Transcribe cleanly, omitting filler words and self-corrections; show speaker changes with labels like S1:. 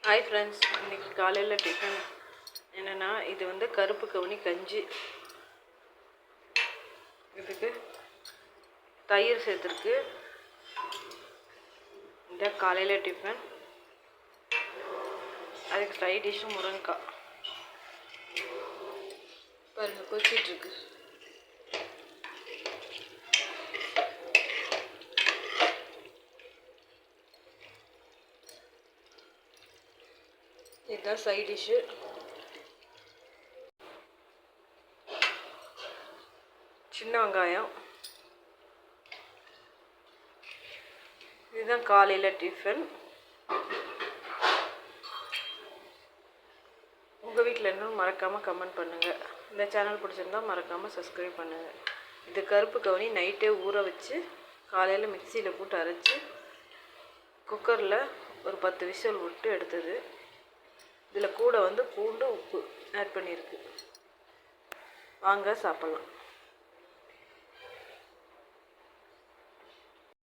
S1: Hi friends, இன்றைக்கி காலையில் tiffin என்னென்னா, இது வந்து கருப்பு கவுனி கஞ்சி. இதுக்கு தயிர் சேர்த்துருக்கு. இந்த காலையில் டிஃபன். அதுக்கு சைட் டிஷ்ஷும் முருங்கைக்காய் பாருங்கள், கொச்சிட்ருக்கு. இதுதான் சைட் டிஷ்ஷு. சின்ன வெங்காயம். இதுதான் காலையில் டிஃபன். உங்கள் வீட்டில் இன்னும் மறக்காமல் கமெண்ட் பண்ணுங்கள். இந்த சேனல் பிடிச்சிருந்தா மறக்காமல் சப்ஸ்கிரைப் பண்ணுங்கள். இது கருப்பு கவுனி நைட்டே ஊற வச்சு காலையில் மிக்சியில் போட்டு அரைச்சி குக்கரில் ஒரு 10 விசில் விட்டு எடுத்தது. இதில் கூட வந்து பூண்டு, உப்பு ஆட் பண்ணியிருக்கு. வாங்க சாப்பிட்லாம்.